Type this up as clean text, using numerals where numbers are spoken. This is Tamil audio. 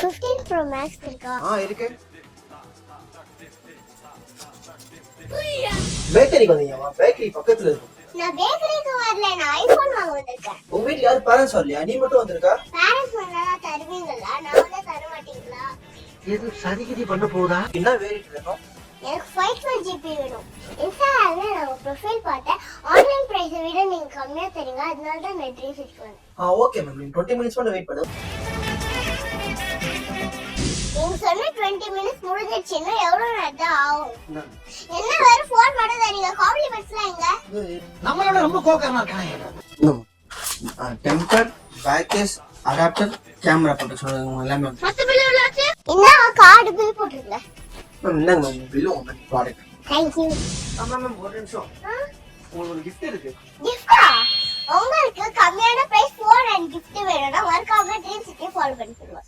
15 Pro Max இருக்கா? இருக்கு. பேக்கரிக்கு வந்தீங்கம்மா? பேக்கரி பக்கத்துல இருக்கு. நான் பேக்கரிக்கு வரல, நான் ஐபோன் வாங்க வந்திருக்கேன். உங்க வீட்டுல யாரும் பேரண்ட்ஸ் வரலையா? நீ மட்டும் வந்திருக்கா? பேரண்ட்ஸ் வந்தா தருவீங்களா? நான் வந்தா தர மாட்டீங்களா? எது சரிகிதி பண்ண போதா? என்ன வேறிட்டு வேணும்? எனக்கு 512 GB வேணும். இன்ஸ்டால நான் ப்ரொஃபைல் பார்த்தேன். ஆன்லைன் பிரைஸை விட நீங்க கம்மியா தரீங்க, அதனால தான் நான் ட்ரீம் ஃபிக்ஸ் பண்ணேன். ஓகே மேம், நீங்க 20 மினிட்ஸ் மட்டும் வெயிட் பண்ணு. நீங்க சொன்ன 20 மினிட்ஸ் முடிஞ்சிடுச்சுன்னா எவ்வளவு நேரம் ஆகும்? என்ன வேற ஃபோன் மட்டும் தரீங்க, காம்ப்ளிமெண்ட்ஸ்லாம் எங்க? நம்மளோட ரொம்ப கோக்கறனா இருக்கானே. டெம்பர், பேக்கேஜ், அடாப்டர், கேமரா போட்டு சொல்லுங்க எல்லாமே. மொத்த பில் எவ்வளவு? என்ன கார்டு பில் போட்டுருங்க. மேம் இந்தாங்க மேம் பில் உங்க ப்ராடக்ட். Thank you. ஆமா மேம் ஒரு நிமிஷம். உங்களுக்கு ஒரு gift இருக்கு. கிஃப்டா? உங்களுக்கு கம்மியான பிரைஸ் ஃபோன் அண்ட் gift வேணும்னா மறக்காம ட்ரீம் சிட்டி ஃபாலோ பண்ணிக்கோங்க.